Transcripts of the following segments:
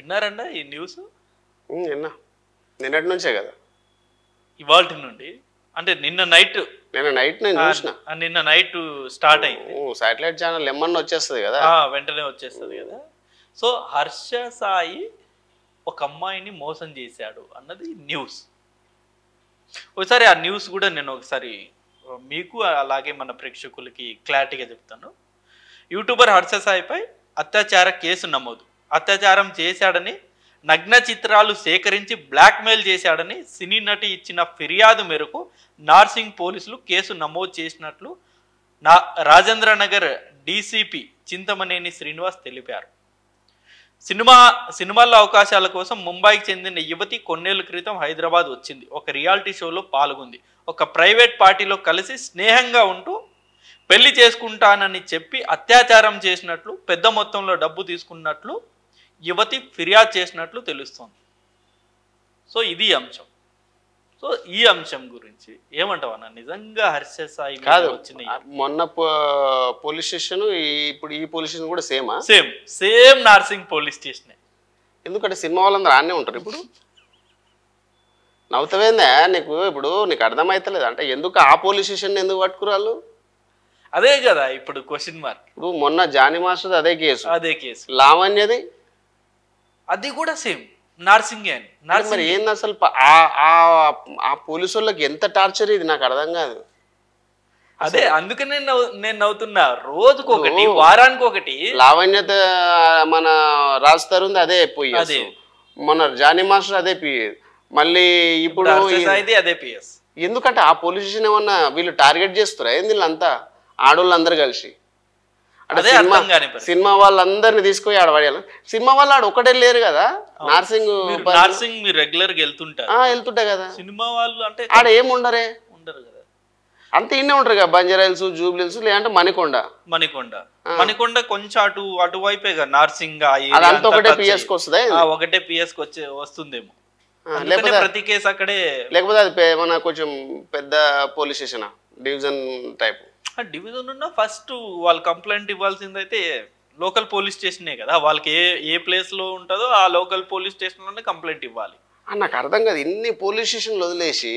విన్నారండి ఈ న్యూస్? నిన్న నిన్నటి నుంచే కదా, ఇవాల్టి నుండి అంటే నిన్న నైట్ నేను చూసిన. నిన్న నైట్ స్టార్ట్ అయింది. సాటిలైట్ ఛానల్ ఏమన్నా వచ్చేస్తుంది కదా, వెంటనే వచ్చేస్తుంది కదా. సో హర్ష సాయి ఒక అమ్మాయిని మోసం చేశాడు అన్నది న్యూస్. ఒకసారి ఆ న్యూస్ కూడా నేను ఒకసారి మీకు అలాగే మన ప్రేక్షకులకి క్లారిటీగా చెప్తాను. యూట్యూబర్ హర్ష సాయిపై అత్యాచార కేసు నమోదు. అత్యాచారం చేశాడని, నగ్న చిత్రాలు సేకరించి బ్లాక్మెయిల్ చేశాడని సినీ నటి ఇచ్చిన ఫిర్యాదు మేరకు నార్సింగ్ పోలీసులు కేసు నమోదు చేసినట్లు రాజేంద్రనగర్ డీసీపీ చింతమనేని శ్రీనివాస్ తెలిపారు. సినిమాల్లో అవకాశాల కోసం ముంబైకి చెందిన యువతి కొన్నేళ్ల క్రితం హైదరాబాద్ వచ్చింది. ఒక రియాలిటీ షోలో పాల్గొంది. ఒక ప్రైవేట్ పార్టీలో కలిసి స్నేహంగా ఉంటూ పెళ్లి చేసుకుంటానని చెప్పి అత్యాచారం చేసినట్లు, పెద్ద మొత్తంలో డబ్బు తీసుకున్నట్లు యువతి ఫిర్యాదు చేసినట్లు తెలుస్తోంది. సో ఇది అంశం. సో ఈ అంశం గురించి ఏమంటావు అన్న? నిజంగా హర్ష సాయి కాదు వచ్చినాయి మొన్న పోలీస్ స్టేషన్, ఇప్పుడు ఈ పోలీస్ స్టేషన్ కూడా సేమా? Same Narsing police station. ఎందుకంటే సినిమా వాళ్ళందరూ ఆడనే ఉంటారు. ఇప్పుడు నవ్వుతావేందా నీకు? ఇప్పుడు నీకు అర్థమవుతలేదు అంటే ఎందుకు ఆ పోలీస్ స్టేషన్ ఎందుకు పట్టుకురాళ్ళు? అదే కదా ఇప్పుడు క్వశ్చన్ మార్క్. ఇప్పుడు మొన్న జానీ మాస్టర్ అదే కేసు, లావణ్యది అది కూడా సేమ్ నార్సింగ్. మరి ఏంది అసలు ఆ పోలీసు వాళ్ళకి ఎంత టార్చర్ ఇది నాకు అర్థం కాదు. అదే అందుకనే నేను నవ్వుతున్నా. రోజుకొకటి, వారానికి ఒకటి. లావణ్యత మన రాజ్ తరుణ్ అదే పోయి, మన జానీ మాస్టర్ అదే పిఎస్, మళ్ళీ ఇప్పుడు అదే పిఎస్. ఎందుకంటే ఆ పోలీస్ స్టేషన్ ఏమన్నా వీళ్ళు టార్గెట్ చేస్తారా ఏంది? వీళ్ళంతా ఆడోళ్ళందరూ కలిసి అంటే సినిమా వాళ్ళందరినీ తీసుకుపోయి ఆడ పడేయాలి. సినిమా వాళ్ళు ఆడ ఒకటే లేరు కదా, నార్సింగ్ మీరు రెగ్యులర్ గా వెళ్తుంటా కదా. సినిమా వాళ్ళు అంటే ఆడ ఏమి ఉండరు కదా, అంత ఇన్నే ఉంటారు కదా. బంజారాహిల్స్, జూబ్లీహిల్స్, లేదంటే మణికొండ కొంచెం అటువైపే కదా నార్సింగ్. అదంతా ఒకటే పిఎస్ కి వస్తుంది, ఒకటే పిఎస్ కి వస్తుందేమో. ప్రతి కేసు అక్కడే. లేకపోతే అది మన కొంచెం పెద్ద police station, division type. Division ఉన్న ఫస్ట్ వాళ్ళు కంప్లైంట్ ఇవ్వాల్సింది అయితే లోకల్ పోలీస్ స్టేషనే కదా. వాళ్ళకి ఏ ప్లేస్ లో ఉంటుందో ఆ లోకల్ పోలీస్ స్టేషన్ లోనే కంప్లైంట్ ఇవ్వాలి. నాకు అర్థం కాదు, ఇన్ని పోలీస్ స్టేషన్లు వదిలేసి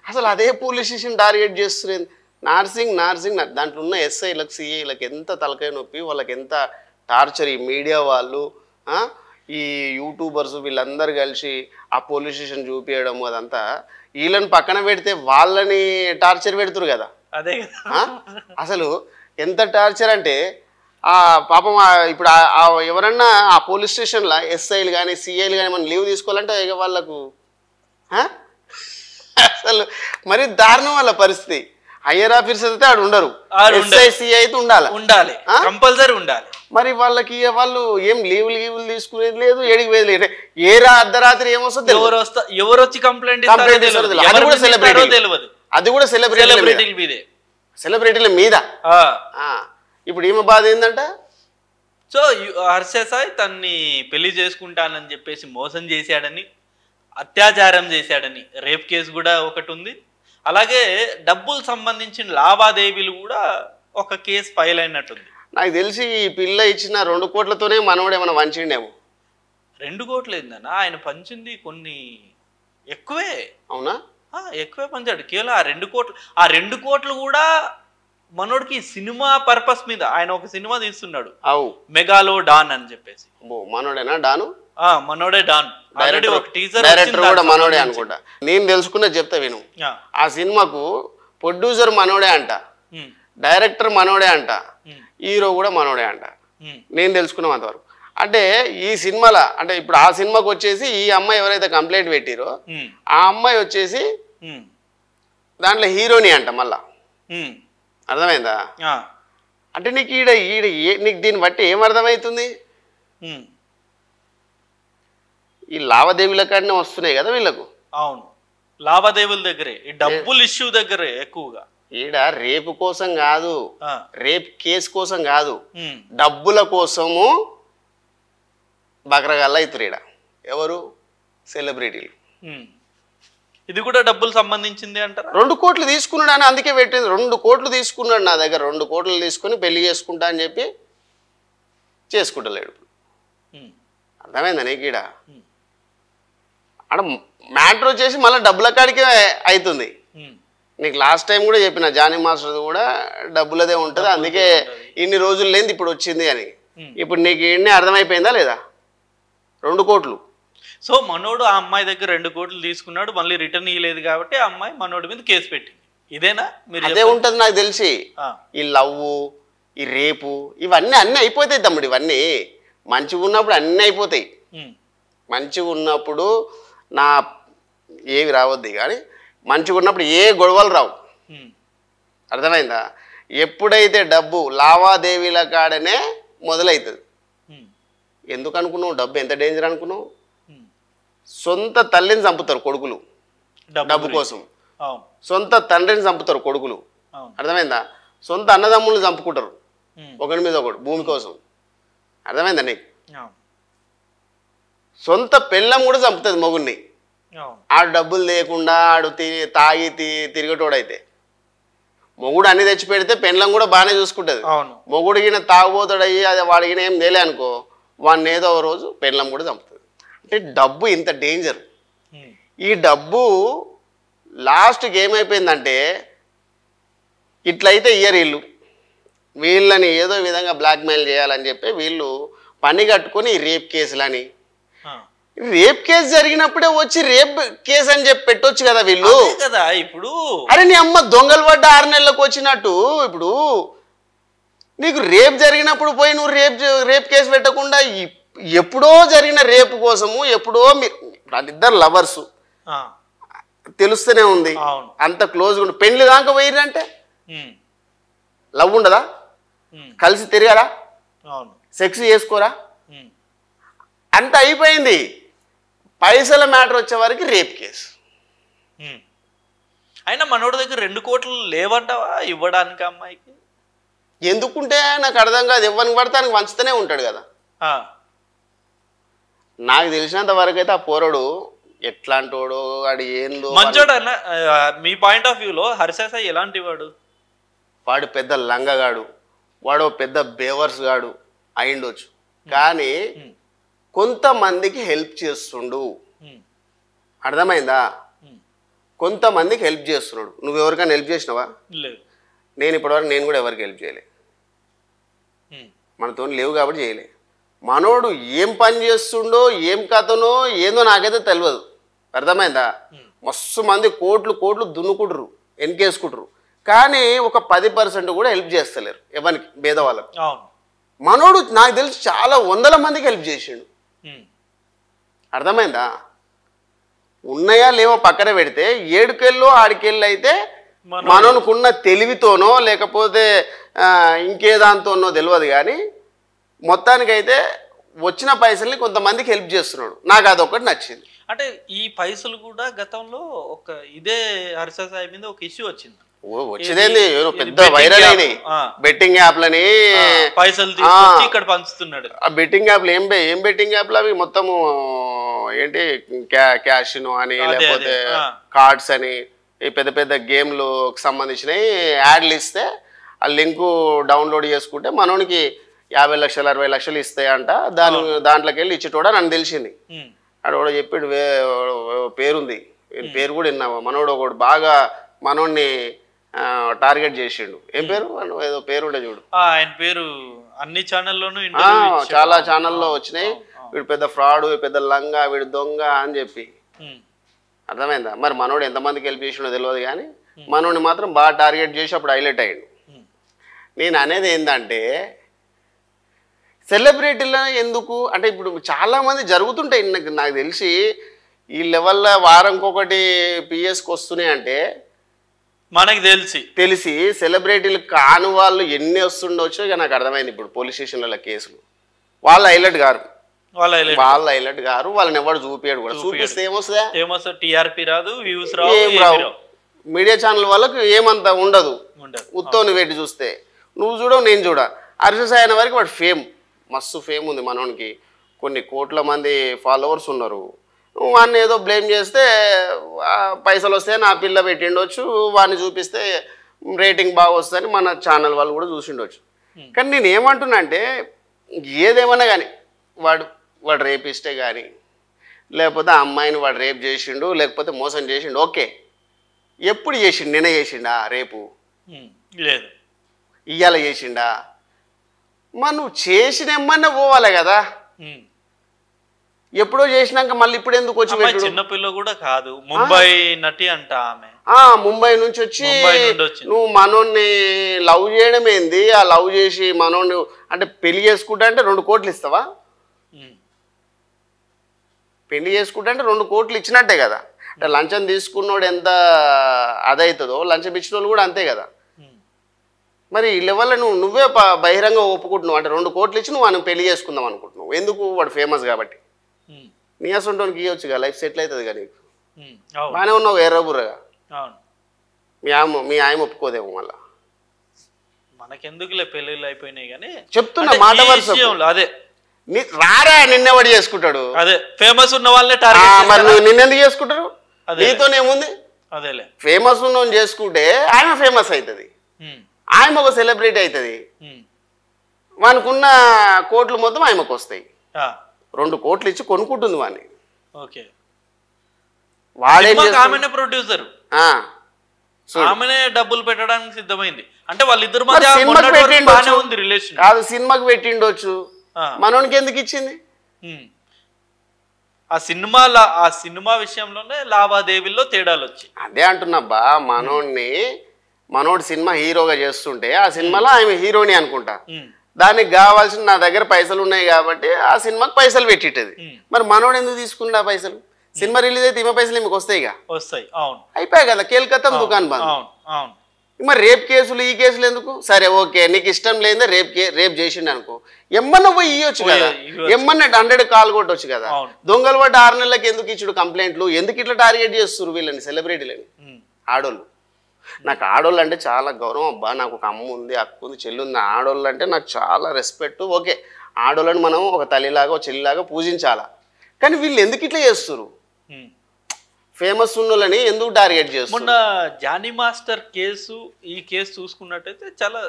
అసలు అదే పోలీస్ స్టేషన్ టార్గెట్ చేస్తున్నారు. నార్సింగ్ దాంట్లో ఉన్న ఎస్ఐలకు, సిఐలకు ఎంత తలకాయ నొప్పి, వాళ్ళకి ఎంత టార్చర్. ఈ మీడియా వాళ్ళు, ఈ యూట్యూబర్స్ వీళ్ళందరూ కలిసి ఆ పోలీస్ స్టేషన్ చూపించడం, అదంతా వీళ్ళని పక్కన పెడితే వాళ్ళని టార్చర్ పెడుతురు కదా. అదే అసలు ఎంత టార్చర్ అంటే ఆ పాపం ఇప్పుడు ఎవరన్నా ఆ పోలీస్ స్టేషన్లో ఎస్ఐలు కానీ సిఐలు కానీ మనం లీవ్ తీసుకోవాలంటే ఇక వాళ్ళకు అసలు మరి దారుణం వాళ్ళ పరిస్థితి. హయ్యర్ ఆఫీసర్స్ అయితే ఆడు ఉండరు, ఎస్ఐ సిఐ అయితే ఉండాలి, కంపల్సరీ ఉండాలి. మరి వాళ్ళకి వాళ్ళు ఏం లీవులు తీసుకునేది లేదు, ఏడికి వేది లేదు. అర్ధరాత్రి ఏమొస్తుంది, ఎవరు వచ్చి కంప్లైంట్ అది కూడా సెలబ్రిటీల మీద. ఇప్పుడు ఈమె బాధ ఏంటంట, సో హర్ష సాయి తన్ని పెళ్లి చేసుకుంటానని చెప్పేసి మోసం చేశాడని, అత్యాచారం చేశాడని రేప్ కేసు కూడా ఒకటి ఉంది. అలాగే డబ్బులు సంబంధించిన లావాదేవీలు కూడా ఒక కేసు ఫైల్ అయినట్టుంది. నాకు తెలిసి ఈ పిల్ల ఇచ్చిన 2 కోట్లతోనే మనోడు ఏమైనా వంచిండేమో. 2 కోట్లు ఏందన్నా, ఆయన పంచింది కొన్ని ఎక్కువే. అవునా? ఎక్కువే పంచాడు. కేవలం ఆ 2 కోట్లు కూడా మనోడికి సినిమా పర్పస్ మీద. ఆయన ఒక సినిమా తీస్తున్నాడు, మెగాలో డాన్ అని చెప్పేసి. మనోడేనా డాను? మనోడే డాన్. డైరెక్టర్ కూడా మనోడే అనుకుంటా. నేను తెలుసుకున్నది చెప్తా విను. ఆ సినిమాకు ప్రొడ్యూసర్ మనోడే అంట, డైరెక్టర్ మనోడే అంట, హీరో కూడా మనోడే అంట. నేను తెలుసుకున్నాం అంతవరకు. అంటే ఈ సినిమాలో అంటే ఇప్పుడు ఆ సినిమాకి వచ్చేసి ఈ అమ్మాయి ఎవరైతే కంప్లైంట్ పెట్టిరో ఆ అమ్మాయి వచ్చేసి దాంట్లో హీరోని అంట. మళ్ళా అర్థమైందా? అంటే నీకు నీకు దీన్ని బట్టి ఏం అర్థమవుతుంది? ఈ లావాదేవీల కాడనే వస్తున్నాయి కదా వీళ్ళకు. అవును, లావాదేవీల దగ్గరే, డబ్బులు ఇష్యూ దగ్గరే ఎక్కువగా. ఈడ రేపు కోసం కాదు, రేప్ కేసు కోసం కాదు, డబ్బుల కోసము బకరగాళ్ళ అవుతారు ఈడ. ఎవరు? సెలబ్రిటీలు. ఇది కూడా డబ్బులు సంబంధించింది అంటారా? 2 కోట్లు తీసుకున్నాడు అని అందుకే పెట్టింది. 2 కోట్లు తీసుకున్నాడు నా దగ్గర. 2 కోట్లు తీసుకుని పెళ్లి చేసుకుంటా అని చెప్పి చేసుకుంటలేడు. అర్థమైందా నీకు ఈడ ఆడ మ్యాటర్ వచ్చేసి మళ్ళీ డబ్బుల కాడికే అవుతుంది. నీకు లాస్ట్ టైం కూడా చెప్పిన జానీ మాస్టర్ కూడా డబ్బులదే ఉంటుంది, అందుకే ఇన్ని రోజులు లేని ఇప్పుడు వచ్చింది అని. ఇప్పుడు నీకు ఇన్ని అర్థమైపోయిందా లేదా? 2 కోట్లు. సో మనోడు ఆ అమ్మాయి దగ్గర 2 కోట్లు తీసుకున్నాడు, మళ్ళీ రిటర్న్ ఇవ్వలేదు కాబట్టి ఆ అమ్మాయి మనోడి మీద కేసు పెట్టింది. ఇదేనా మీరు? అదే ఉంటుంది నాకు తెలిసి. ఈ లవ్వు, ఈ రేపు, ఇవన్నీ అయిపోతాయి తమ్ముడు. ఇవన్నీ మంచిగా ఉన్నప్పుడు అన్నీ అయిపోతాయి. మంచిగా ఉన్నప్పుడు నా ఏవి రావద్దు, కానీ మంచిగా ఉన్నప్పుడు ఏ గొడవలు రావు. అర్థమైందా? ఎప్పుడైతే డబ్బు లావాదేవీల కాడనే మొదలవుతుంది. ఎందుకు అనుకున్నావు? డబ్బు ఎంత డేంజర్ అనుకున్నావు? సొంత తల్లిని చంపుతారు కొడుకులు డబ్బు కోసం, సొంత తండ్రిని చంపుతారు కొడుకులు. అర్థమైందా? సొంత అన్నదమ్ములను చంపుకుంటారు ఒకరి మీద ఒకడు భూమి కోసం. అర్థమైందా నీకు? సొంత పెళ్ళం కూడా చంపుతుంది మొగుడిని. ఆడు డబ్బులు లేకుండా ఆడు తాగి తిరిగేటోడైతే. మొగుడు అన్ని తెచ్చి పెడితే పెళ్ళం కూడా బాగానే చూసుకుంటుంది. మొగుడిగిన తాగుబోతాడయ్యి అది వాడిగిన ఏం తేలే అనుకో, వాడిని ఏదో ఒక రోజు పెళ్ళం కూడా చంపుతుంది. అంటే డబ్బు ఇంత డేంజర్. ఈ డబ్బు లాస్ట్కి ఏమైపోయిందంటే, ఇట్లయితే ఇయ్యరు వీళ్ళని ఏదో విధంగా బ్లాక్మెయిల్ చేయాలని చెప్పి వీళ్ళు పని కట్టుకొని రేప్ కేసులని, రేప్ కేసు జరిగినప్పుడే వచ్చి రేప్ కేసు అని చెప్పి పెట్టొచ్చు కదా వీళ్ళు కదా. ఇప్పుడు అరే నీ అమ్మ దొంగలు పడ్డ 6 నెలలకు వచ్చినట్టు, ఇప్పుడు నీకు రేప్ జరిగినప్పుడు పోయి నువ్వు రేప్ కేసు పెట్టకుండా ఎప్పుడో జరిగిన రేపు కోసము ఎప్పుడో వాళ్ళిద్దరు లవర్సు తెలుస్తూనే ఉంది, అంత క్లోజ్గా ఉండి పెళ్లి దాకా పోయిరంటే లవ్ ఉండదా? కలిసి తిరగరా? సెక్స్ చేసుకోరా? అంత అయిపోయింది. పైసల మ్యాటర్ వచ్చే వరకు రేప్ కేసు. అయినా మనోడి దగ్గర 2 కోట్లు లేవంటావా ఇవ్వడానికి అమ్మాయికి? ఎందుకుంటే నాకు అర్థం కాదు. ఎవరిని పడతానికి వంచుతూనే ఉంటాడు కదా. నాకు తెలిసినంత వరకు అయితే ఆ పోరడు ఎట్లాంటోడో వాడు ఏందో మంచోడు అన్న. మీ పాయింట్ ఆఫ్ వ్యూలో హర్ష సాయి ఎలాంటి వాడు? వాడు పెద్ద లంగగాడు, వాడు పెద్ద బేవర్స్ గాడు అయిండొచ్చు, కానీ కొంతమందికి హెల్ప్ చేస్తుండు. అర్థమైందా? కొంతమందికి హెల్ప్ చేస్తున్నాడు. నువ్వు ఎవరికైనా హెల్ప్ చేసినావా? నేను ఇప్పటివరకు నేను కూడా ఎవరికి హెల్ప్ చేయలే. మనతో లేవు కాబట్టి చేయలే. మనోడు ఏం పని చేస్తుండో ఏం కథనో ఏందో నాకైతే తెలియదు. అర్థమైందా? మస్తు మంది కోట్లు దున్నుకుంటారు, ఎన్కేసుకుంటారు, కానీ ఒక 10% కూడా హెల్ప్ చేస్తలేరు ఎవరికి, పేదవాళ్ళకు. మనోడు నాకు తెలిసి చాలా 100 మందికి హెల్ప్ చేసిండు. అర్థమైందా? ఉన్నాయా లేవో పక్కన పెడితే 7 ఆడికెళ్ళు అయితే మనోనుకున్న తెలివితోనో లేకపోతే ఇంకేదాంతోనో తెలియదు, కానీ మొత్తానికైతే వచ్చిన పైసల్ని కొంతమందికి హెల్ప్ చేస్తున్నాడు. నాకు అదొకటి నచ్చింది. అంటే ఈ పైసలు కూడా గతంలో ఒక ఇదే హర్ష సాయి మీద ఒక ఇష్యూ వచ్చింది. వచ్చేదేంది పెద్ద వైరల్ అయినాయి బెట్టింగ్ యాప్లని పైసలు తీసుకొచ్చి ఇక్కడ పంచుతున్నాడు. ఆ బెట్టింగ్ యాప్లు ఏం బెట్టింగ్ యాప్లు అవి మొత్తము ఏంటి క్యాషినో అని లేకపోతే కార్డ్స్ అని ఈ పెద్ద పెద్ద గేమ్లకు సంబంధించినవి యాడ్లు ఇస్తే ఆ లింకు డౌన్లోడ్ చేసుకుంటే మనోనికి 50 లక్షలు 60 లక్షలు ఇస్తాయంట. దాంట్లోకి వెళ్ళి ఇచ్చేటోడా నన్ను తెలిసింది. అక్కడ కూడా చెప్పాడు, పేరుంది, పేరు కూడా విన్నావా? మనోడు ఒకడు బాగా మనోడిని టార్గెట్ చేసిండు. ఏం పేరు? ఏదో పేరు ఉండే చూడు. ఆయన పేరు అన్ని ఛానల్లోనూ చాలా ఛానల్లో వచ్చినాయి. వీడు పెద్ద ఫ్రాడ్, పెద్ద లంగా, వీడు దొంగ అని చెప్పి. అర్థమైందా? మరి మనోడు ఎంతమందికి హెల్ప్ చేసిండో తెలియదు, కానీ మనోడిని మాత్రం బాగా టార్గెట్ చేసి అప్పుడు హైలైట్ అయ్యిండు. నేను అనేది ఏంటంటే సెలబ్రిటీలో ఎందుకు అంటే ఇప్పుడు చాలామంది జరుగుతుంటాయి. నాకు తెలిసి ఈ లెవెల్లో వారంకొకటి పిఎస్కి వస్తున్నాయి అంటే మనకి తెలిసి సెలబ్రిటీలు కాని వాళ్ళు ఎన్ని వస్తుండొచ్చో ఇక నాకు అర్థమైంది. ఇప్పుడు పోలీస్ స్టేషన్లలో కేసులు వాళ్ళ హైలైట్ గారు వాళ్ళని ఎవరు చూపించాడు కూడా. చూపిస్తే ఏమొస్తుందా? టీఆర్పీ రాదు, వ్యూస్ రావు. మీడియా ఛానల్ వాళ్ళకు ఏమంత ఉండదు. ఉత్తోని పెట్టి చూస్తే నువ్వు చూడవు, నేను చూడ. హర్ష సాయి అనే వరకు వాడు ఫేమ్, మస్తు ఫేమ్ ఉంది మనోనికి. కొన్ని కోట్ల మంది ఫాలోవర్స్ ఉన్నారు. వాడిని ఏదో బ్లేమ్ చేస్తే పైసలు వస్తే నా పిల్ల పెట్టిండొచ్చు, వాడిని చూపిస్తే రేటింగ్ బాగా వస్తుందని మన ఛానల్ వాళ్ళు కూడా చూసిండొచ్చు. కానీ నేను ఏమంటున్నా అంటే ఏదేమన్నా కానీ వాడు వాడు రేపిస్తే కానీ లేకపోతే ఆ అమ్మాయిని వాడు రేప్ చేసిండు లేకపోతే మోసం చేసిండు ఓకే ఎప్పుడు చేసిండు నిన్న చేసిండా రేపు లేదు ఇవాళ చేసిండా మరి నువ్వు చేసిన ఎమ్మన్నా పోవాలి కదా ఎప్పుడో చేసినాక మళ్ళీ ఇప్పుడు ఎందుకు వచ్చి పెట్టు చిన్నపిల్ల కూడా కాదు ముంబై నటి అంట ఆమె ముంబై నుంచి వచ్చి నువ్వు మనోడిని లవ్ చేయడం ఏంది ఆ లవ్ చేసి మనోడిని అంటే పెళ్లి చేసుకుంటా అంటే 2 కోట్లు ఇస్తావా పెళ్లి చేసుకుంటా అంటే 2 కోట్లు ఇచ్చినట్టే కదా అంటే లంచం తీసుకున్నోడు ఎంత అదవుతుందో లంచం ఇచ్చిన వాళ్ళు కూడా అంతే కదా మరి వీళ్ళ వల్ల నువ్వే బహిరంగ ఒప్పుకుంటున్నావు అంటే 2 కోట్లు ఇచ్చి నువ్వు ఆయన పెళ్లి చేసుకుందాం అనుకుంటున్నావు ఎందుకు వాడు ఫేమస్ కాబట్టి నీ అసంటోనికి ఇవ్వచ్చు కదా లైఫ్ సెటిల్ అవుతుంది కదా నీకు బాగానే ఉన్నావు ఎర్రబుర్రగా మీ ఆయన ఒప్పుకోదేమో మళ్ళా మనకెందుకులే పెళ్ళిళ్ళు అయిపోయినాయి కానీ చెప్తున్నా మాట వరుస అదే రారా నిన్నెవడు చేసుకుంటాడు అదే ఫేమస్ ఉన్న వాళ్ళే మరి నువ్వు నిన్నెందుకు చేసుకుంటారు నీతోనేముంది అదేలే ఫేమస్ ఉన్నోని చేసుకుంటే ఆయన ఫేమస్ అవుతుంది ఆయన ఒక సెలబ్రిటీ అవుతుంది వానికున్న కోట్లు మొత్తం ఆయనకు వస్తాయి 2 కోట్లు ఇచ్చి కొనుక్కుంటుంది వాడిని ఓకే వాడే ప్రొడ్యూసర్ ఆమెనే డబ్బులు పెట్టడానికి సిద్ధమైంది అంటే వాళ్ళిద్దరు మధ్య రిలేషన్ కాదు సినిమాకి పెట్టిండొచ్చు మనోనికి ఎందుకు ఇచ్చింది ఆ సినిమా విషయంలోనే లావాదేవీల్లో తేడాలు వచ్చాయి అదే అంటున్నాబ్బా మనోడు సినిమా హీరోగా చేస్తుంటే ఆ సినిమాలో ఆమె హీరోని అనుకుంటా దానికి కావాల్సిన నా దగ్గర పైసలు ఉన్నాయి కాబట్టి ఆ సినిమాకి పైసలు పెట్టిట్టది మరి మనోడు ఎందుకు తీసుకున్నా పైసలు సినిమా రిలీజ్ అయితే ఈమె పైసలు మీకు వస్తాయిగా వస్తాయి అవును అయిపోయాయి కదా కేల్కత్తా దుకాన్ బంద్ మరి రేప్ కేసులు ఈ కేసులు ఎందుకు సరే ఓకే నీకు ఇష్టం లేదే రేప్ చేసిండు అనుకో ఎమ్మన్నా పోయి ఇవ్వచ్చు కదా ఎమ్మన్నా 100 కాల్ కొట్టవచ్చు కదా దొంగలు పడ్డ 6 నెలలకు ఎందుకు ఇచ్చుడు కంప్లైంట్లు ఎందుకు ఇట్లా టార్గెట్ చేస్తారు వీళ్ళని సెలబ్రిటీలని ఆడోళ్ళు నాకు ఆడోళ్ళు అంటే చాలా గౌరవం అబ్బా నాకు ఒక అమ్మ ఉంది అక్క ఉంది చెల్లి ఉంది ఆడోళ్ళు అంటే నాకు చాలా రెస్పెక్ట్ ఓకే ఆడోళ్ళని మనం ఒక తల్లిలాగా ఒక చెల్లిలాగా పూజించాలా కానీ వీళ్ళు ఎందుకు ఇట్లా చేస్తారు ఫేమస్ ఉన్నోళ్ళని ఎందుకు టార్గెట్ చేస్తారు మొన్న జానీ మాస్టర్ కేసు ఈ కేసు చూసుకున్నట్టయితే చాలా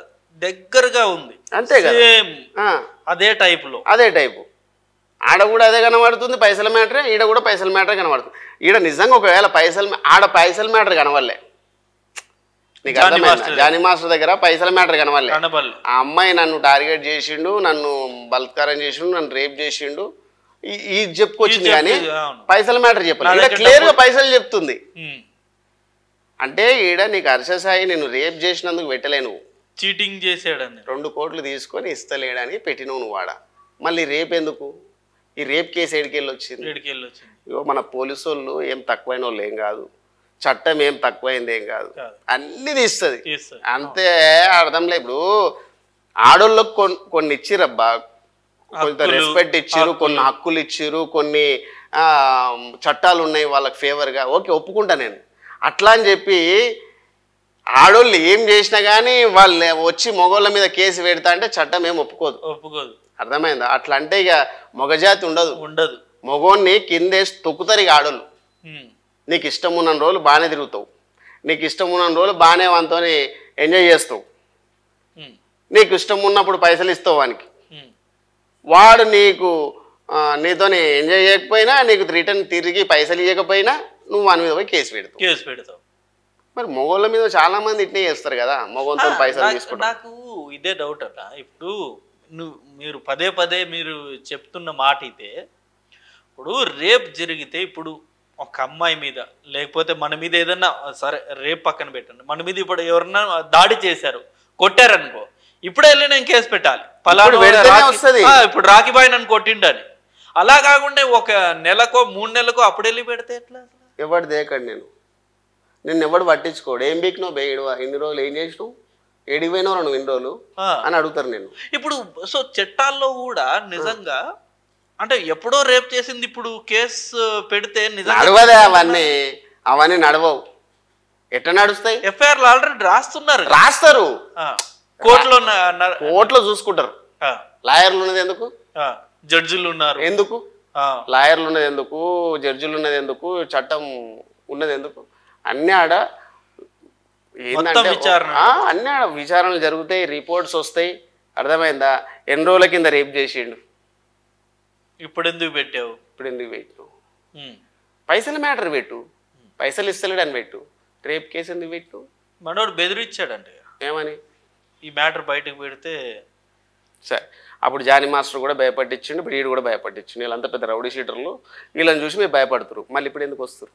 దగ్గరగా ఉంది అంతే కదా అదే టైపు ఆడ కూడా అదే కనబడుతుంది పైసల మ్యాటరే ఈడ కూడా పైసల మ్యాటరే కనబడుతుంది ఈడ నిజంగా ఒకవేళ పైసల మ్యాటర్ కనవల్లే నీకు అర్థమైందా జానీ మాస్టర్ దగ్గర పైసల మ్యాటర్ కనవల్లే ఆ అమ్మాయి నన్ను టార్గెట్ చేసిండు నన్ను బలాత్కారం చేసిండు నన్ను రేప్ చేసిండు ఈ చెప్పుకొచ్చింది కానీ పైసల మ్యాటర్ చెప్పాలి క్లియర్ గా పైసలు చెప్తుంది అంటే ఈడ నీకు హర్షసాయి నేను రేప్ చేసినందుకు పెట్టలేను చీటింగ్ చేసాడని 2 కోట్లు తీసుకొని ఇస్తలేడని పెట్టినవు నువ్వు వాడ మళ్ళీ రేప్ ఎందుకు ఈ రేప్ కేసు ఎడికెళ్ళి వచ్చింది ఇగో మన పోలీసు వాళ్ళు ఏం తక్కువైన వాళ్ళు ఏం కాదు చట్టం ఏం తక్కువైంది ఏం కాదు అన్ని తీస్తుంది అంతే అర్థంలే ఇప్పుడు ఆడోళ్ళకు కొన్ని ఇచ్చిరబ్బా కొంత రెస్పెక్ట్ ఇచ్చారు కొన్ని హక్కులు ఇచ్చారు కొన్ని చట్టాలు ఉన్నాయి వాళ్ళకి ఫేవర్గా ఓకే ఒప్పుకుంటా నేను అట్లా అని చెప్పి ఆడోళ్ళు ఏం చేసినా కానీ వాళ్ళు వచ్చి మగోళ్ళ మీద కేసు పెడతా అంటే చట్టం ఏం ఒప్పుకోదు అర్థమైందా అట్లా అంటే ఇక మగజాతి ఉండదు మగోన్ని కిందేసి తొక్కుతారు ఇక ఆడోళ్ళు నీకు ఇష్టం ఉన్న రోజులు బాగానే తిరుగుతావు నీకు ఇష్టం ఉన్న రోజులు బాగానే వానితో ఎంజాయ్ చేస్తావు నీకు ఇష్టం ఉన్నప్పుడు పైసలు ఇస్తావు వానికి వాడు నీతో ఎంజాయ్ చేయకపోయినా నీకు రిటర్న్ తిరిగి పైసలు ఇవ్వకపోయినా నువ్వు వాని మీద పోయి కేసు పెడతావు మరి మగోళ్ళ మీద చాలా మంది ఇట్నే చేస్తారు కదా మగోళ్ళతో పైసలు తీసుకుంటారు నాకు ఇదే డౌట్ అట ఇప్పుడు మీరు పదే మీరు చెప్తున్న మాట అయితే ఇప్పుడు రేప్ జరిగితే ఇప్పుడు ఒక అమ్మాయి మీద లేకపోతే మన మీద ఏదన్నా సరే రేప్ పక్కన పెట్టండి మన మీద ఇప్పుడు ఎవరన్నా దాడి చేశారు కొట్టారనుకో ఇప్పుడే వెళ్ళి నేను కేసు పెట్టాలి ఇప్పుడు రాఖీబాయి నన్ను కొట్టిండని అలా కాకుండా ఒక నెలకో 3 నెలలకో అప్పుడు వెళ్ళి పెడితే ఎట్లా ఎవడు దేకండి నిన్ను ఎవడు పట్టించుకోడు ఏం బీక్నో బేయడువా ఇన్ని రోజులు ఏం చేసినావు ఏడిపోయినావు నువ్వు ఇన్ని రోజులు అని అడుగుతారు నేను ఇప్పుడు సో చట్టాల్లో కూడా నిజంగా అంటే ఎప్పుడో రేప్ చేసింది ఇప్పుడు కేసు పెడితే నడవదే అవన్నీ నడవవు ఎట్లా నడుస్తాయి ఎఫ్ఐఆర్లు ఆల్రెడీ రాస్తారు కోర్టులో చూసుకుంటారు లాయర్లు ఉన్నది ఎందుకు జడ్జిలు ఉన్నారు ఎందుకు లాయర్లు ఉన్నది ఎందుకు జడ్జిలు ఉన్నది ఎందుకు చట్టం ఉన్నది ఎందుకు అన్ని ఆడ అన్ని ఆడ విచారణలు జరుగుతాయి రిపోర్ట్స్ వస్తాయి అర్థమైందా ఎన్ని రోజుల కింద రేప్ చేసిండు ఇప్పుడు ఎందుకు పెట్టావు? ఇప్పుడు ఎందుకు పెట్టు? పైసల మ్యాటర్ పెట్టు, పైసలు ఇస్తలేడని పెట్టు. రేప్ కేసు ఎందుకు పెట్టు? మనోడు బెదిరించాడంటే ఏమని? ఈ మ్యాటర్ బయటకు పెడితే సరే, అప్పుడు జానీ మాస్టర్ కూడా భయపట్టించిండు, ఇప్పుడు వీడు కూడా భయపట్టించిండు. వీళ్ళంతా పెద్ద రౌడీ షీటర్లు, వీళ్ళని చూసి మీరు భయపడుతురు. మళ్ళీ ఇప్పుడు ఎందుకు వస్తారు?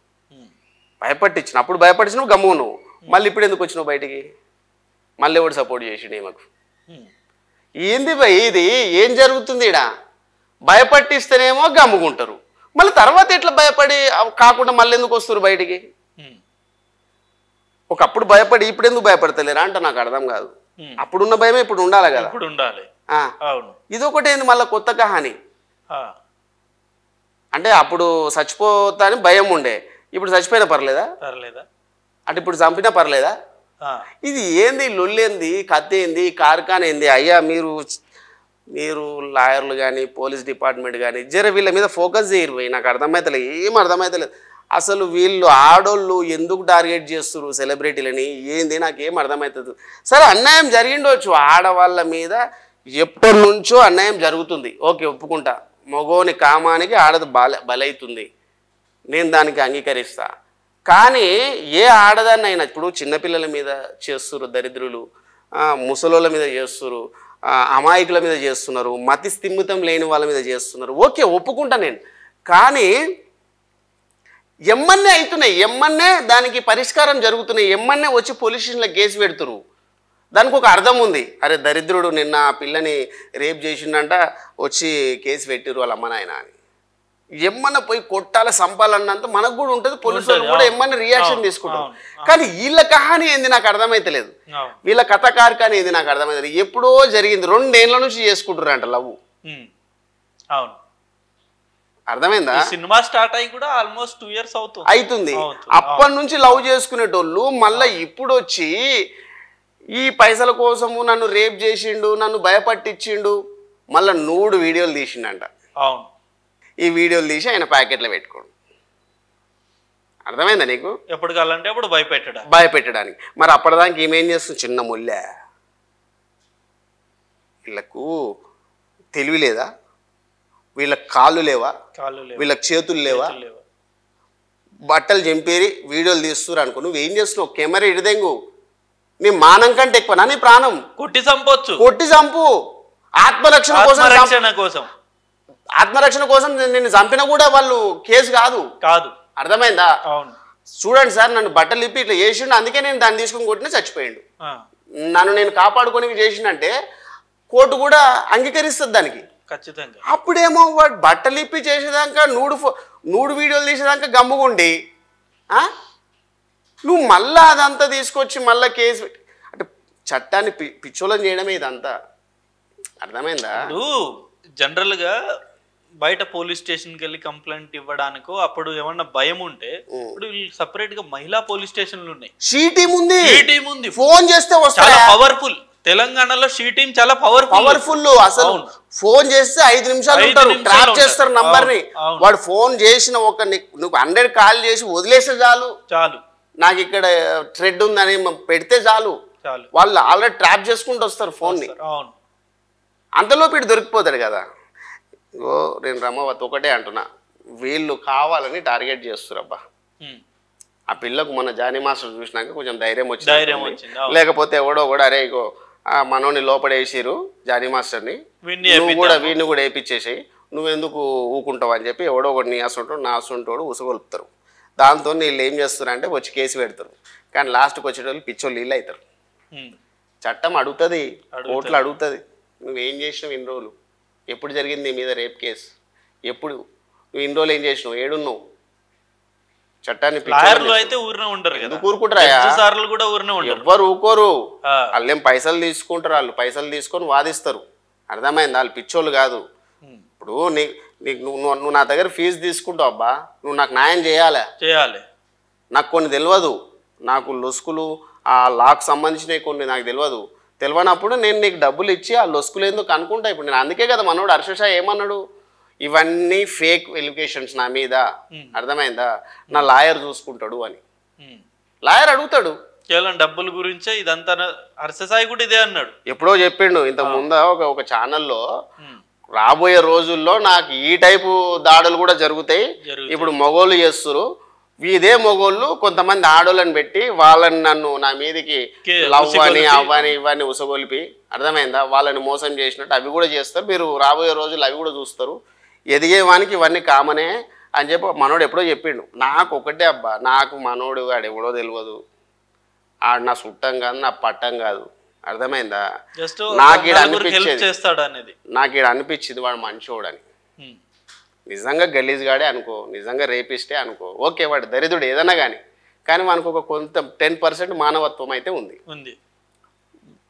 భయపట్టించిన అప్పుడు భయపట్టించినావు గమ్ము నువ్వు, మళ్ళీ ఇప్పుడు ఎందుకు వచ్చినావు బయటికి? మళ్ళీ ఎవడు సపోర్ట్ చేసిండు ఈమెకు? ఏంది భయ్ ఇది? ఏం జరుగుతుంది ఈడ? భయపట్టిస్తేనేమో గమ్ముకుంటారు, మళ్ళీ తర్వాత ఎట్లా భయపడి కాకుండా మళ్ళీ ఎందుకు వస్తారు బయటికి? ఒకప్పుడు భయపడి ఇప్పుడు ఎందుకు భయపడతలేరా అంట నాకు అర్థం కాదు. అప్పుడున్న భయమే ఇప్పుడు ఉండాలి కదా. ఇప్పుడు ఉండాలి. ఇదొకటి ఏంది మళ్ళీ కొత్త కహాని. అంటే అప్పుడు చచ్చిపోతా అని భయం ఉండే, ఇప్పుడు చచ్చిపోయినా పర్లేదా? అంటే ఇప్పుడు చంపినా పర్లేదా? ఇది ఏంది? లొల్లేంది? కత్తి ఏంది? కార్ఖాన్ ఏంది? అయ్యా మీరు లాయర్లు కానీ పోలీస్ డిపార్ట్మెంట్ కానీ జర వీళ్ళ మీద ఫోకస్ చేయరు. నాకు అర్థమవుతలేదు, ఏం అర్థమవుతలేదు అసలు. వీళ్ళు ఆడోళ్ళు ఎందుకు టార్గెట్ చేస్తున్నారు సెలబ్రిటీలని? ఏంది నాకేం అర్థమవుతుంది. సరే, అన్యాయం జరిగిండవచ్చు, ఆడవాళ్ళ మీద ఎప్పటి నుంచో అన్యాయం జరుగుతుంది, ఓకే ఒప్పుకుంటా. మగోని కామానికి ఆడది బలవుతుంది, నేను దానికి అంగీకరిస్తా. కానీ ఏ ఆడదాన్ని అయినా ఇప్పుడు చిన్నపిల్లల మీద చేస్తున్నారు దరిద్రులు, ముసలోళ్ళ మీద చేస్తున్నారు, అమాయకుల మీద చేస్తున్నారు, మతి స్థిమితం లేని వాళ్ళ మీద చేస్తున్నారు, ఓకే ఒప్పుకుంటా నేను. కానీ ఎమ్మన్నే అవుతున్నాయి, ఎమ్మన్నే దానికి పరిష్కారం జరుగుతున్నాయి, ఎమ్మన్నే వచ్చి పోలీస్ స్టేషన్లో కేసు పెడుతురు. దానికి ఒక అర్థం ఉంది. అరే దరిద్రుడు నిన్న ఆ పిల్లని రేప్ చేసిండంట, వచ్చి కేసు పెట్టిరు వాళ్ళ అమ్మ నాయన అని. ఎమ్మన్న పోయి కొట్టాల సంపాలన్నంత మనకు కూడా ఉంటుంది, పోలీసు వాళ్ళు కూడా ఎమ్మన్న రియాక్షన్ తీసుకుంటారు. కానీ వీళ్ళ కహాని ఏంది నాకు అర్థమైతలేదు, వీళ్ళ కథ కార్ఖాని ఏంది నాకు అర్థమైతలేదు. ఎప్పుడో జరిగింది, 2 ఏళ్ల నుంచి చేసుకుంటారు అంట లవ్. అర్థమైందా? సినిమా స్టార్ట్ అయ్యి కూడా ఆల్మోస్ట్ 2 years అవుతుంది. అప్పటి నుంచి లవ్ చేసుకునేటోళ్ళు మళ్ళీ ఇప్పుడు వచ్చి ఈ పైసల కోసము నన్ను రేప్ చేసిండు, నన్ను భయపట్టించిండు, మళ్ళీ నూడు వీడియోలు తీసిండంట. ఈ వీడియోలు తీసి ఆయన ప్యాకెట్లో పెట్టుకోండు. అర్థమైందా నీకు? ఎప్పుడు కావాలంటే అప్పుడు భయపెట్టడానికి. మరి అప్పటిదానికి ఏమేం చేస్తుంది? చిన్న ముల్లె. వీళ్ళకు తెలివి లేదా? వీళ్ళకి కాళ్ళు లేవా? వీళ్ళకి చేతులు లేవా? బట్టలు చెంపేరి వీడియోలు తీస్తున్నారు అనుకో, నువ్వేం చేస్తున్నావు? కెమెరా ఇడదెంగు, నీ మానం కంటే ఎక్కువనా నీ ప్రాణం? కొట్టి చంపొచ్చు, కొట్టి చంపు. ఆత్మరక్షణ కోసం నిన్ను చంపినా కూడా వాళ్ళు కేసు కాదు. అర్థమైందా? చూడండి సార్, నన్ను బట్టలు ఇప్పి ఇట్లా చేసిండు, అందుకే నేను దాన్ని తీసుకుని కొట్టినా చచ్చిపోయిండు. నన్ను నేను కాపాడుకోనికి చేసిండంటే కోర్టు కూడా అంగీకరిస్తుంది దానికి ఖచ్చితంగా. అప్పుడేమో వాడు బట్టలు ఇప్పి చేసేదాకా నూడు వీడియోలు తీసేదాకా గమ్ముగుండి నువ్వు మళ్ళా అదంతా తీసుకొచ్చి మళ్ళీ కేసు అంటే చట్టాన్ని పిచ్చోళం చేయడమే ఇదంతా. అర్థమైందా? జనరల్గా బయట పోలీస్ స్టేషన్కి వెళ్ళి కంప్లైంట్ ఇవ్వడానికో అప్పుడు ఏమన్నా భయం ఉంటే ఇప్పుడు సపరేట్ గా మహిళా పోలీస్ స్టేషన్లు ఉన్నాయి. షీ టీం ఉంది, ఫోన్ చేస్తే చాలా పవర్ఫుల్. తెలంగాణలో షీ టీం చాలా పవర్ఫుల్. అసలు ఫోన్ చేస్తే 5 నిమిషాలు ఉంటారు, ట్రాప్ చేస్తారు నంబర్ ని. వాడు ఫోన్ చేసిన నువ్వు 100 కాల్ చేసి వదిలేస్తే చాలు. నాకు ఇక్కడ థ్రెడ్ ఉందని పెడితే చాలు, వాళ్ళు ఆల్రెడీ ట్రాప్ చేసుకుంటూ వస్తారు ఫోన్ ని. అంతలోపు ఇటు దొరికిపోతాడు కదా. నేను రమావతి ఒకటే అంటున్నా, వీళ్ళు కావాలని టార్గెట్ చేస్తురబ్బా. ఆ పిల్లకు మన జానీ మాస్టర్ చూసినాక కొంచెం ధైర్యం వచ్చింది. లేకపోతే ఎవడో కూడా అరే ఇగో మనోని లోపడేసిరు జానీ మాస్టర్ని, వీడిని కూడా వేయించేసేయి, నువ్వెందుకు ఊకుంటావు అని చెప్పి ఎవడో ఒకటి నీ అసంటాడు నా అసంటోడు ఉసుగొలుపుతారు. దాంతో వీళ్ళు ఏం చేస్తారంటే వచ్చి కేసు పెడతారు. కానీ లాస్ట్కి వచ్చేటోళ్ళు పిచ్చోళ్ళు వీళ్ళు అవుతారు. చట్టం అడుగుతుంది, కోర్టులు అడుగుతుంది, నువ్వేం చేసినావు ఇన్ని రోజులు, ఎప్పుడు జరిగింది నీ మీద రేప్ కేసు, ఎప్పుడు నువ్వు ఇన్ని రోజులు ఏం చేసినావు, ఏడున్నావు? చట్టాన్ని ఎవ్వరు ఊకోరు, వాళ్ళేం పైసలు తీసుకుంటారు, వాళ్ళు పైసలు తీసుకొని వాదిస్తారు. అర్థమైంది? వాళ్ళు పిచ్చోళ్ళు కాదు. ఇప్పుడు నువ్వు నా దగ్గర ఫీజు తీసుకుంటావు అబ్బా, నువ్వు నాకు న్యాయం చేయాలి. నాకు కొన్ని తెలియదు, నాకు లొసుకులు ఆ లాకు సంబంధించినవి కొన్ని నాకు తెలియనప్పుడు నేను నీకు డబ్బులు ఇచ్చి ఆ లొసుకులు ఎందుకు అనుకుంటా. ఇప్పుడు నేను అందుకే కదా మనోడు హర్ష ఏమన్నాడు, ఇవన్నీ ఫేక్ ఎలిగేషన్స్ నా మీద, అర్థమైందా, నా లాయర్ చూసుకుంటాడు అని. లాయర్ అడుగుతాడు కేవలం డబ్బుల గురించే ఇదంతా. హర్షసాయి కూడా ఇదే అన్నాడు, ఎప్పుడో చెప్పిండు ఇంత ముందు ఒక ఛానల్లో. రాబోయే రోజుల్లో నాకు ఈ టైపు దాడులు కూడా జరుగుతాయి. ఇప్పుడు మగోళ్ళు చేస్తున్నారు, ఇదే మగోళ్ళు కొంతమంది ఆడోళ్ళని పెట్టి వాళ్ళని నా మీదకి లవ్ అని అవ్వని ఇవన్నీ ఉసగొలిపి, అర్థమైందా, వాళ్ళని మోసం చేసినట్టు అవి కూడా చేస్తారు. మీరు రాబోయే రోజుల్లో అవి కూడా చూస్తారు. ఎదిగేవానికి ఇవన్నీ కామనే అని చెప్పి మనోడు ఎప్పుడో చెప్పిండు. నాకు ఒకటే అబ్బా, నాకు మనోడు వాడు ఎవడో తెలియదు, ఆడు నా చుట్టం కాదు, నా పట్టం కాదు, అర్థమైందా. నాకు ఈడ అనిపించింది వాడు మంచోడని. నిజంగా గలీజ్గాడే అనుకో, నిజంగా రేపిస్టే అనుకో, ఓకే వాడు దరిద్రుడు ఏదన్నా కానీ మనకు ఒక కొంత 10% మానవత్వం అయితే ఉంది.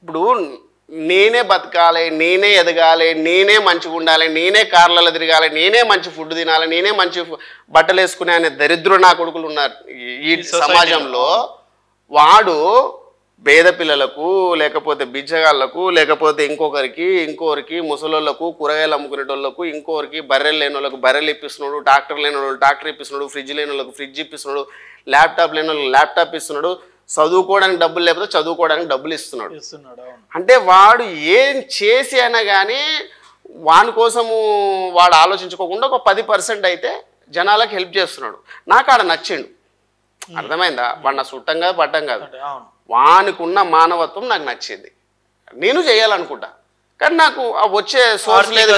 ఇప్పుడు నేనే బతకాలి, నేనే ఎదగాలి, నేనే మంచిగా ఉండాలి, నేనే కార్లలో తిరగాలి, నేనే మంచి ఫుడ్ తినాలి, నేనే మంచి బట్టలు వేసుకునే అనే దరిద్రుడు నా కొడుకులు ఉన్నారు ఈ సమాజంలో. వాడు పేద పిల్లలకు, లేకపోతే బిచ్చగాళ్ళకు, లేకపోతే ఇంకొకరికి ముసలోళ్ళకు, కూరగాయలు అమ్ముకునేటోళ్ళకు, ఇంకొకరికి బర్రెలు లేని వాళ్ళకు బర్రెలు ఇప్పిస్తున్నాడు, ట్రాక్టర్ లేని వాళ్ళు ట్రాక్టర్ ఇప్పిస్తున్నాడు, ఫ్రిడ్జ్ లేని వాళ్ళకు ఫ్రిడ్జ్ ఇప్పిస్తున్నాడు, ల్యాప్టాప్ లేని వాళ్ళకి ల్యాప్టాప్ ఇస్తున్నాడు, చదువుకోవడానికి డబ్బులు లేకపోతే చదువుకోవడానికి డబ్బులు ఇస్తున్నాడు. అంటే వాడు ఏం చేసి అయినా కానీ వాని కోసము వాడు ఆలోచించుకోకుండా ఒక 10% అయితే జనాలకు హెల్ప్ చేస్తున్నాడు. నాకు ఆడ నచ్చిండు, అర్థమైందా. వాడు నా చుట్టం కాదు, పట్టం కాదు, వానికున్న మానవత్వం నాకు నచ్చింది. నేను చేయాలనుకుంటా, కానీ నాకు వచ్చే సోర్స్ లేదు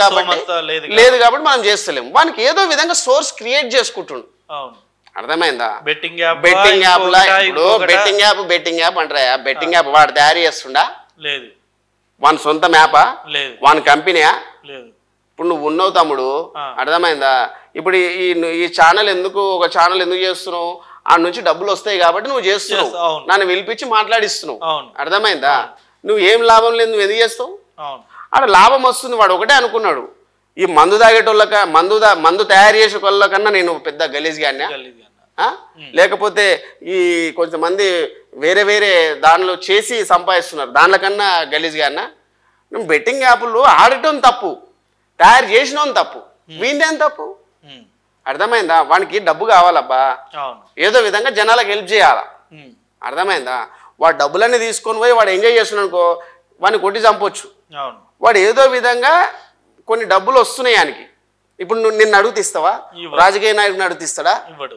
కాబట్టి మనం చేస్తలేము. వానికి ఏదో విధంగా సోర్స్ క్రియేట్ చేసుకుంటుండు, అర్థమైందా. బెట్టింగ్ యాప్ అంటారా, బెట్టింగ్ యాప్ వాడు తయారు చేస్తుండా, లేదు వాని సొంత మ్యాపా, వాని కంపెనీయా. ఇప్పుడు నువ్వు ఉన్నావు తమ్ముడు, అర్థమైందా. ఇప్పుడు ఈ ఛానల్ ఒక ఛానల్ ఎందుకు చేస్తున్నావు, ఆ నుంచి డబ్బులు వస్తాయి కాబట్టి నువ్వు చేస్తున్నావు, నన్ను పిలిపించి మాట్లాడిస్తున్నావు, అర్థమైందా. నువ్వు ఏం లాభం లేదు, నువ్వు ఎందుకు చేస్తావు. ఆడ లాభం వస్తుంది. వాడు ఒకటే అనుకున్నాడు, ఈ మందు తాగేటోళ్ళక మందు తయారు చేసే వాళ్ళకన్నా నేను పెద్ద గలీజ్గానే, లేకపోతే ఈ కొంతమంది వేరే వేరే దానిలో చేసి సంపాదిస్తున్నారు, దానికన్నా గలీజ్గానా. నువ్వు బెట్టింగ్ యాప్లు ఆడటం తప్పు, తయారు చేసినోని తప్పు, వీందేం తప్పు, అర్థమైందా. వానికి డబ్బు కావాలబ్బా, ఏదో విధంగా జనాలకు హెల్ప్ చేయాలా, అర్థమైందా. వాడు డబ్బులన్నీ తీసుకొని పోయి వాడు ఎంజాయ్ చేస్తున్నాడు అనుకో, వాడిని కొట్టి చంపొచ్చు. వాడు ఏదో విధంగా కొన్ని డబ్బులు వస్తున్నాయి ఆయనకి. ఇప్పుడు నువ్వు నిన్ను అడుగుతిస్తావా, రాజకీయ నాయకుడిని అడుగుతిస్తాడా,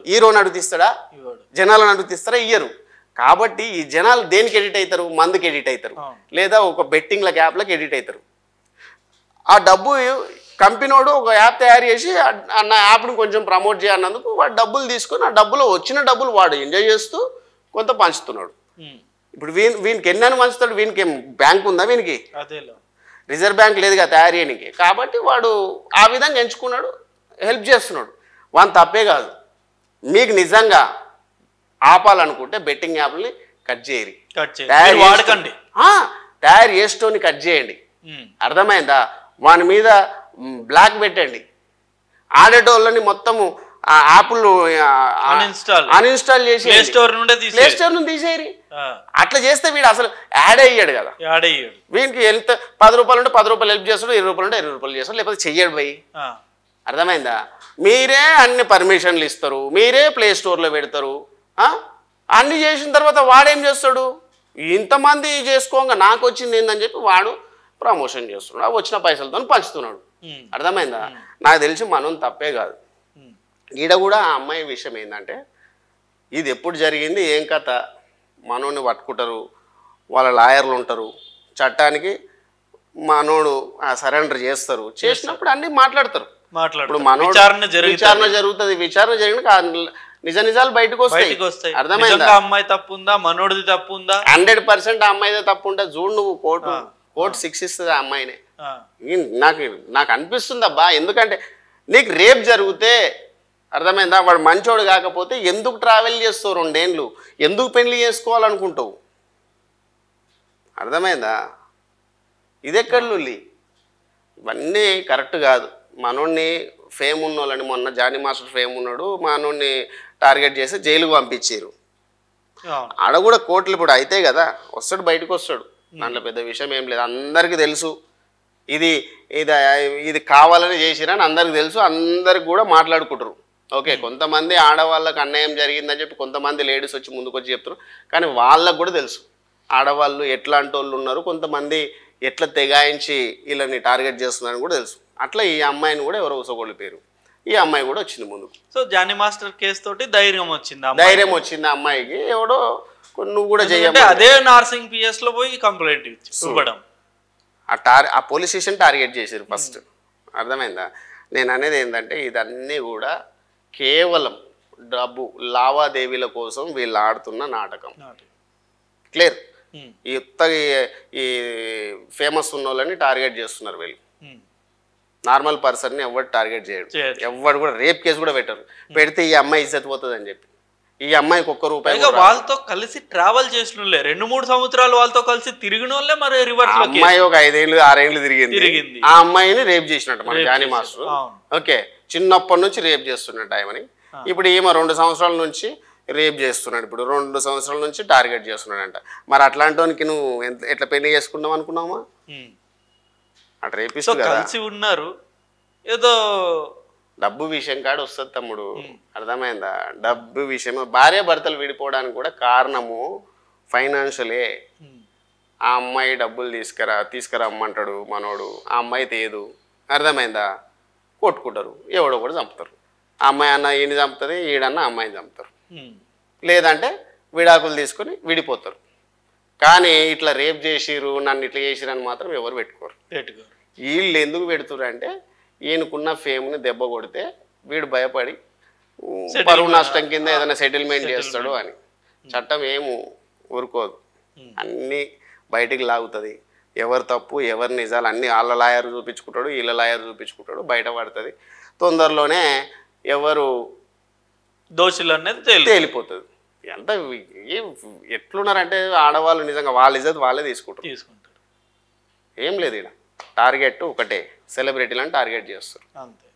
హీరోని అడుగుతిస్తాడా, జనాలను అడుగుతిస్తారా, ఇయ్యరు. కాబట్టి ఈ జనాలు దేనికి ఎడిట్ అవుతారు, మందుకి ఎడిట్ అవుతారు, లేదా ఒక బెట్టింగ్ల యాప్లకు ఎడిట్ అవుతారు. ఆ డబ్బు కంపెనీడు ఒక యాప్ తయారు చేసి నా యాప్ని కొంచెం ప్రమోట్ చేయన్నందుకు వాడు డబ్బులు తీసుకొని ఆ డబ్బులో వచ్చిన డబ్బులు వాడు ఎంజాయ్ చేస్తూ కొంత పంచుతున్నాడు. ఇప్పుడు వీనికి ఎన్నని పంచుతాడు, వీనికి ఏం బ్యాంక్ ఉందా, వీనికి రిజర్వ్ బ్యాంక్ లేదుగా తయారు చేయడానికి. కాబట్టి వాడు ఆ విధంగా ఎంచుకున్నాడు, హెల్ప్ చేస్తున్నాడు, వాని తప్పే కాదు. మీకు నిజంగా ఆపాలనుకుంటే బెట్టింగ్ యాప్ని కట్ చేయరు, తయారు చేసేటోని కట్ చేయండి, అర్థమైందా. వాని మీద బ్లాక్ పెట్టండి, ఆడేటోళ్ళని మొత్తము యాప్లు అన్ఇన్స్టాల్ చేసి ప్లే స్టోర్ నుండి తీసేయరు. అట్లా చేస్తే వీడు అసలు యాడ్ అయ్యాడు కదా, వీనికి ఎంత 10 రూపాయలు ఉంటే 10 రూపాయలు హెల్ప్ చేస్తాడు, 20 రూపాయలు ఉంటే 20 రూపాయలు చేస్తాడు, లేకపోతే చెయ్యడు పోయి, అర్థమైందా. మీరే అన్ని పర్మిషన్లు ఇస్తారు, మీరే ప్లే స్టోర్లో పెడతారు, అన్ని చేసిన తర్వాత వాడేం చేస్తాడు, ఇంతమంది చేసుకోగా నాకు వచ్చింది ఏందని చెప్పి వాడు ప్రమోషన్ చేస్తున్నాడు, ఆ వచ్చిన పైసలతో పంచుతున్నాడు, అర్థమైందా. నాకు తెలిసి మనం తప్పే కాదు. ఈడ కూడా ఆ అమ్మాయి విషయం ఏంటంటే, ఇది ఎప్పుడు జరిగింది, ఏం కథ, మనోడిని పట్టుకుంటారు, వాళ్ళ లాయర్లు ఉంటారు, చట్టానికి మనోడు సరెండర్ చేస్తారు, చేసినప్పుడు అన్నీ మాట్లాడతారు. ఇప్పుడు మనోడు విచారణ జరుగుతుంది, విచారణ జరిగిన నిజాలు బయటకు వస్తాయి, అర్థమైందా. అమ్మాయి తప్పు ఉందా, మనోడిది తప్పు ఉందా, 100% ఆ అమ్మాయిదే తప్పు ఉంటే చూడు నువ్వు, కోర్టు శిక్షిస్తుంది ఆ అమ్మాయిని. నాకు అనిపిస్తుంది అబ్బా, ఎందుకంటే నీకు రేప్ జరిగితే, అర్థమైందా, వాడు మంచోడు కాకపోతే ఎందుకు ట్రావెల్ చేస్తావు 2 ఏళ్ళు, ఎందుకు పెళ్లి చేసుకోవాలనుకుంటావు, అర్థమైందా. ఇదెక్కడుల్లి, ఇవన్నీ కరెక్ట్ కాదు. మనోడిని ఫేమ్ ఉన్న వాళ్ళని, మొన్న జానీ మాస్టర్ ఫేమ్ ఉన్నాడు, మనోడిని టార్గెట్ చేసి జైలుకు పంపించారు. ఆడ కూడా కోర్టులు ఇప్పుడు అయితే కదా, వస్తాడు బయటకు వస్తాడు, దాంట్లో పెద్ద విషయం ఏం లేదు, అందరికీ తెలుసు ఇది కావాలని చేసిరని అందరికి తెలుసు, అందరికి కూడా మాట్లాడుకుంటారు. ఓకే, కొంతమంది ఆడవాళ్ళకి అన్యాయం జరిగిందని చెప్పి కొంతమంది లేడీస్ వచ్చి ముందుకు వచ్చి చెప్తారు, కానీ వాళ్ళకు కూడా తెలుసు ఆడవాళ్ళు ఎట్లాంటి వాళ్ళు ఉన్నారు, కొంతమంది ఎట్లా తెగాయించి వీళ్ళని టార్గెట్ చేస్తున్నారని కూడా తెలుసు. అట్లా ఈ అమ్మాయిని కూడా ఎవరో ఉసగొల్లిపోయారు. ఈ అమ్మాయి కూడా వచ్చింది ముందుకు. సో జానీ మాస్టర్ కేసు తోటి ధైర్యం వచ్చింది, ధైర్యం వచ్చింది ఆ అమ్మాయికి. ఎవడో నువ్వు కూడా చేయాలి, అదే నార్సింగ్ పిఎస్ లో పోయి కంప్లైంట్ ఇవ్వడం, ఆ పోలీస్ స్టేషన్ టార్గెట్ చేశారు ఫస్ట్. అర్థమైందా? నేను అనేది ఏంటంటే ఇదన్నీ కూడా కేవలం డబ్బు లావాదేవీల కోసం వీళ్ళు ఆడుతున్న నాటకం. క్లియర్. ఈ ఫేమస్ ఉన్న వాళ్ళని టార్గెట్ చేస్తున్నారు వీళ్ళు. నార్మల్ పర్సన్ని ఎవరు టార్గెట్ చేయడు, ఎవరు కూడా రేప్ కేసు కూడా పెట్టరు. పెడితే ఈ అమ్మాయి ఇజ్జత్ పోతుంది అని చెప్పి ఈ అమ్మాయికి ₹1 వాళ్ళతో కలిసి ట్రావెల్ చేసిన వాళ్ళే, 2-3 సంవత్సరాలు వాళ్ళతో కలిసి తిరిగిన వాళ్ళే. మరి రివర్స్ అమ్మాయి ఒక 5-6 ఏళ్ళు తిరిగింది. ఆ అమ్మాయిని రేప్ చేసినట్టు మన జానీ మాస్టర్. ఓకే, చిన్నప్పటి నుంచి రేప్ చేస్తున్నట్టు ఆయమని. ఇప్పుడు ఈమె 2 సంవత్సరాల నుంచి రేప్ చేస్తున్నాడు. ఇప్పుడు 2 సంవత్సరాల నుంచి టార్గెట్ చేస్తున్నాడంట. మరి అట్లాంటి నువ్వు ఎట్లా పెళ్లి చేసుకుందాం అనుకున్నావా? అటు రేపిస్తూ కలిసి ఉన్నారు, ఏదో డబ్బు విషయం కాడ వస్తుంది తమ్ముడు. అర్థమైందా? డబ్బు విషయం, భార్య భర్తలు విడిపోవడానికి కూడా కారణము ఫైనాన్షియలే. ఆ అమ్మాయి డబ్బులు తీసుకురమ్మంటాడు మనోడు, ఆ అమ్మాయి తేదు. అర్థమైందా? కొట్టుకుంటారు, ఎవడో కూడా చంపుతారు. ఆ అమ్మాయి అన్న ఈయన చంపుతుంది, ఈడన్న అమ్మాయిని చంపుతారు. లేదంటే విడాకులు తీసుకొని విడిపోతారు. కానీ ఇట్లా రేప్ చేసిరు, నన్ను ఇట్లా చేసిరు అని మాత్రం ఎవరు పెట్టుకోరు. వీళ్ళు ఎందుకు పెడుతురు అంటే ఈయనకున్న ఫేమ్ని దెబ్బ కొడితే వీడు భయపడి పరువు నష్టం కింద ఏదైనా సెటిల్మెంట్ చేస్తాడు అని. చట్టం ఏము ఊరుకోదు, అన్నీ బయటికి లాగుతుంది. ఎవరు తప్పు ఎవరు నిజాలు అన్నీ వాళ్ళ లాయర్ చూపించుకుంటాడు, వీళ్ళ లాయర్ చూపించుకుంటాడు, బయటపడుతుంది. తొందరలోనే ఎవరు దోషులు అనేది తేలిపోతుంది. ఎంత ఎట్లున్నారంటే ఆడవాళ్ళు నిజంగా వాళ్ళ ఇజ్జత్ వాళ్ళే తీసుకుంటారు. ఏం లేదు, ఇక్కడ టార్గెట్ ఒకటే, సెలబ్రిటీలను టార్గెట్ చేస్తారు అంతే.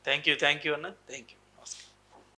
థ్యాంక్ యూ అన్న, థ్యాంక్ యూ.